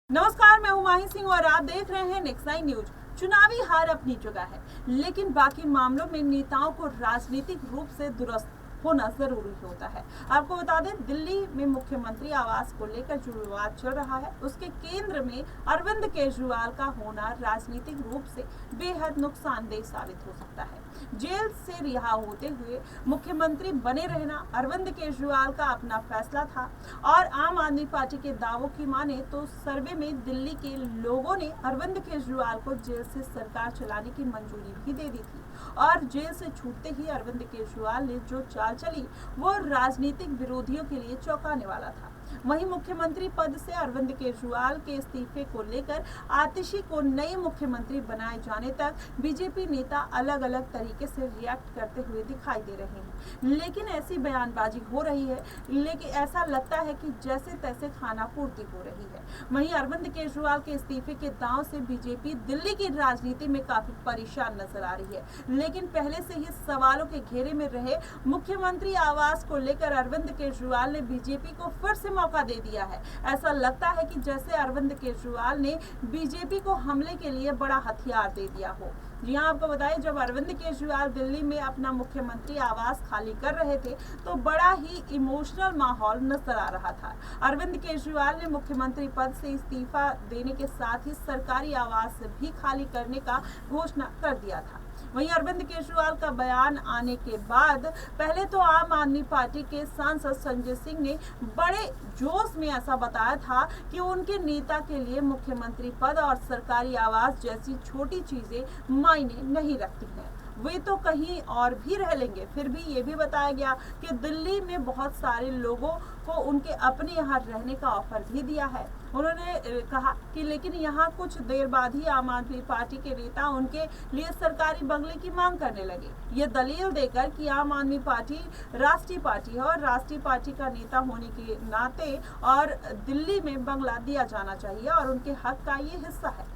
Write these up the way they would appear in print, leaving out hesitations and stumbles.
नमस्कार, मैं हूं माही सिंह और आप देख रहे हैं नेक्स्ट 9 न्यूज। चुनावी हार अपनी जगह है, लेकिन बाकी मामलों में नेताओं को राजनीतिक रूप से दुरुस्त होना जरूरी होता है। आपको बता दें, दिल्ली में मुख्यमंत्री आवास को लेकर जो विवाद चल रहा है, उसके केंद्र में अरविंद केजरीवाल का होना राजनीतिक रूप से बेहद नुकसानदेह साबित हो सकता है। जेल से रिहा होते हुए मुख्यमंत्री बने रहना अरविंद केजरीवाल का अपना फैसला था और आम आदमी पार्टी के दावों की माने तो सर्वे में दिल्ली के लोगों ने अरविंद केजरीवाल को जेल से सरकार चलाने की मंजूरी भी दे दी थी और जेल से छूटते ही अरविंद केजरीवाल ने जो चाल चली वो राजनीतिक विरोधियों के लिए चौंकाने वाला था। वहीं मुख्यमंत्री पद से अरविंद केजरीवाल के इस्तीफे को लेकर आतिशी को नए मुख्यमंत्री बनाए जाने तक बीजेपी नेता अलग अलग तरीके से रिएक्ट करते हुए दिखाई दे रहे हैं, लेकिन ऐसी बयानबाजी हो रही है, लेकिन ऐसा लगता है कि जैसे तैसे खाना पूर्ति हो रही है। वहीं अरविंद केजरीवाल के इस्तीफे के दांव से बीजेपी दिल्ली की राजनीति में काफी परेशान नजर आ रही है, लेकिन पहले से ही सवालों के घेरे में रहे मुख्यमंत्री आवास को लेकर अरविंद केजरीवाल ने बीजेपी को फिर से मौका दे दिया है। ऐसा लगता है कि जैसे अरविंद केजरीवाल ने बीजेपी को हमले के लिए बड़ा हथियार दे दिया हो। जी हाँ, आपको बताएं, जब अरविंद केजरीवाल दिल्ली में अपना मुख्यमंत्री आवास खाली कर रहे थे तो बड़ा ही इमोशनल माहौल नजर आ रहा था। अरविंद केजरीवाल ने मुख्यमंत्री पद से इस्तीफा देने के साथ ही सरकारी आवास भी खाली करने का घोषणा कर दिया था। वहीं अरविंद केजरीवाल का बयान आने के बाद पहले तो आम आदमी पार्टी के सांसद संजय सिंह ने बड़े जोश में ऐसा बताया था कि उनके नेता के लिए मुख्यमंत्री पद और सरकारी आवास जैसी छोटी चीजें मायने नहीं रखती हैं, वे तो कहीं और भी रह लेंगे। फिर भी ये भी बताया गया कि दिल्ली में बहुत सारे लोगों को उनके अपने यहाँ रहने का ऑफर भी दिया है। उन्होंने कहा कि लेकिन यहाँ कुछ देर बाद ही आम आदमी पार्टी के नेता उनके लिए सरकारी बंगले की मांग करने लगे, ये दलील देकर कि आम आदमी पार्टी राष्ट्रीय पार्टी है और राष्ट्रीय पार्टी का नेता होने के नाते और दिल्ली में बंगला दिया जाना चाहिए और उनके हक का ये हिस्सा है।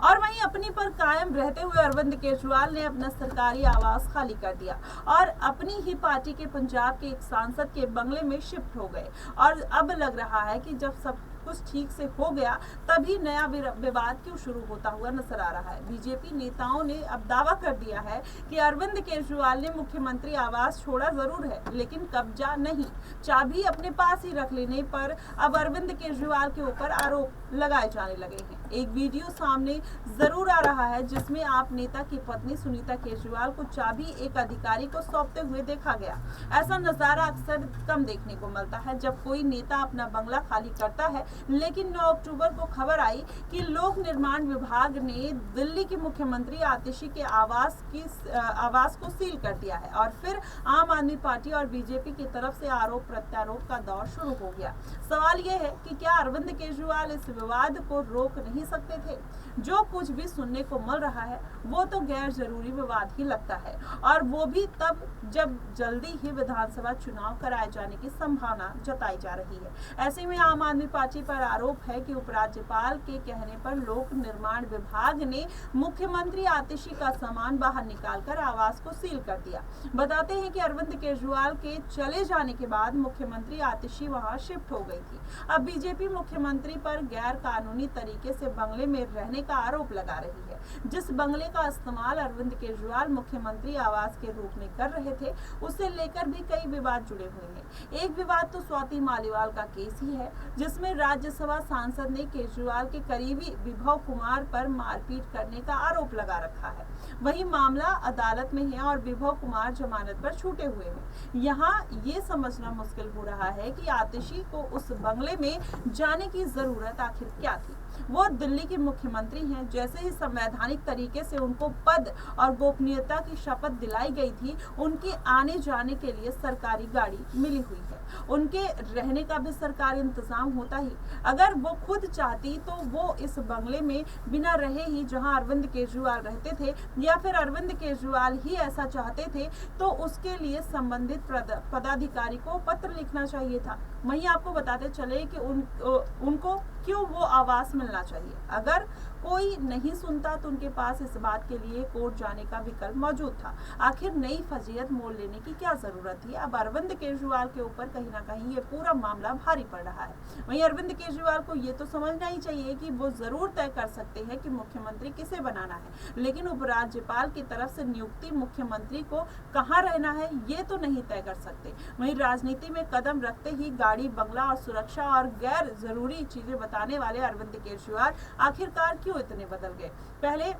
और वहीं अपनी पर कायम रहते हुए अरविंद केजरीवाल ने अपना सरकारी आवास खाली कर दिया और अपनी ही पार्टी के पंजाब के एक सांसद के बंगले में शिफ्ट हो गए और अब लग रहा है कि जब सब कुछ ठीक से हो गया तभी नया विवाद क्यों शुरू होता हुआ नजर आ रहा है। बीजेपी नेताओं ने अब दावा कर दिया है कि अरविंद केजरीवाल ने मुख्यमंत्री आवास छोड़ा जरूर है, लेकिन कब्जा नहीं। चाबी अपने पास ही रख लेने पर अब अरविंद केजरीवाल के ऊपर आरोप लगाए जाने लगे हैं। एक वीडियो सामने जरूर आ रहा है जिसमें आप नेता की पत्नी सुनीता केजरीवाल को चाबी एक अधिकारी को सौंपते हुए देखा गया। ऐसा नजारा अक्सर कम देखने को मिलता है जब कोई नेता अपना बंगला खाली करता है, लेकिन 9 अक्टूबर को खबर आई कि लोक निर्माण विभाग ने दिल्ली के मुख्यमंत्री आतिशी के आवास को सील कर दिया है और फिर आम आदमी पार्टी और बीजेपी की तरफ से आरोप प्रत्यारोप का दौर शुरू हो गया। सवाल यह है कि क्या अरविंद केजरीवाल इस विवाद को रोक नहीं सकते थे? जो कुछ भी सुनने को मिल रहा है वो तो गैर जरूरी विवाद ही लगता है, और वो भी तब जब जल्दी ही विधानसभा चुनाव कराए जाने की संभावना जताई जा रही है। ऐसे में आम आदमी पार्टी पर आरोप है कि उपराज्यपाल के कहने पर लोक निर्माण विभाग ने मुख्यमंत्री आतिशी का सामान बाहर निकालकर आवास को सील कर दिया। बताते हैं कि अरविंद केजरीवाल के चले जाने के बाद मुख्यमंत्री आतिशी वहां शिफ्ट हो गई थी। अब बीजेपी मुख्यमंत्री पर गैर कानूनी तरीके से बंगले में रहने का आरोप लगा रही है। जिस बंगले का इस्तेमाल अरविंद केजरीवाल मुख्यमंत्री आवास के रूप में कर रहे थे, उसे लेकर भी कई विवाद जुड़े हुए हैं। एक विवाद तो स्वाति मालीवाल का केस ही है, जिसमें राज्यसभा सांसद ने केजरीवाल के करीबी विभव कुमार पर मारपीट करने का आरोप लगा रखा है। वही मामला अदालत में है और विभव कुमार जमानत पर छूटे हुए हैं। यहाँ ये समझना मुश्किल हो रहा है कि आतिशी को उस बंगले में जाने की जरूरत आखिर क्या थी। वो दिल्ली के मुख्यमंत्री हैं, जैसे ही संवैधानिक तरीके से उनको पद और गोपनीयता की शपथ दिलाई गई थी, उनके आने जाने के लिए सरकारी गाड़ी मिली हुई है, उनके रहने का भी सरकारी इंतजाम होता ही। अगर वो खुद चाहती तो वो इस बंगले में बिना रहे ही जहां अरविंद केजरीवाल रहते थे, या फिर अरविंद केजरीवाल ही ऐसा चाहते थे, तो उसके लिए संबंधित पदाधिकारी को पत्र लिखना चाहिए था। वहीं आपको बताते चले कि उनको क्यों वो आवास मिलना चाहिए। अगर कोई नहीं सुनता तो उनके पास इस बात के लिए कोर्ट जाने का विकल्प मौजूद था। आखिर नई फजीयत मोल लेने की क्या जरूरत थी? अब अरविंद केजरीवाल के ऊपर कहीं ना कहीं ये पूरा मामला भारी पड़ रहा है। वहीं अरविंद केजरीवाल को ये तो समझना ही चाहिए कि वो जरूर तय कर सकते हैं कि मुख्यमंत्री किसे बनाना है, लेकिन उपराज्यपाल की तरफ से नियुक्ति मुख्यमंत्री को कहाँ रहना है ये तो नहीं तय कर सकते। वहीं राजनीति में कदम रखते ही गाड़ी, बंगला और सुरक्षा और गैर जरूरी चीजें बताने वाले अरविंद केजरीवाल आखिरकार क्यों इतने बदल गए? पहले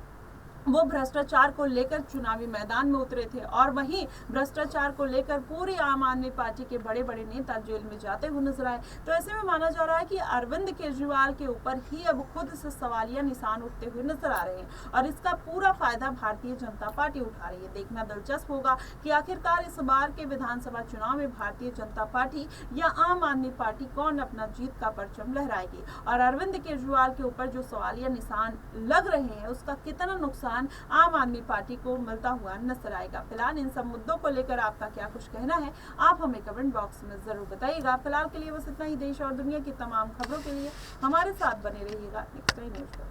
वो भ्रष्टाचार को लेकर चुनावी मैदान में उतरे थे और वहीं भ्रष्टाचार को लेकर पूरी आम आदमी पार्टी के बड़े बड़े नेता जेल में जाते हुए नजर आए। तो ऐसे में माना जा रहा है कि अरविंद केजरीवाल के ऊपर ही अब खुद से सवालिया निशान उठते हुए नजर आ रहे हैं और इसका पूरा फायदा भारतीय जनता पार्टी उठा रही है। देखना दिलचस्प होगा कि आखिरकार इस बार के विधानसभा चुनाव में भारतीय जनता पार्टी या आम आदमी पार्टी कौन अपना जीत का परचम लहराएगी और अरविंद केजरीवाल के ऊपर जो सवालिया निशान लग रहे हैं उसका कितना नुकसान आम आदमी पार्टी को मिलता हुआ नजर आएगा। फिलहाल इन सब मुद्दों को लेकर आपका क्या कुछ कहना है, आप हमें कमेंट बॉक्स में जरूर बताइएगा। फिलहाल के लिए बस इतना ही। देश और दुनिया की तमाम खबरों के लिए हमारे साथ बने रहिएगा नेक्स्ट टाइम न्यूज़ पर।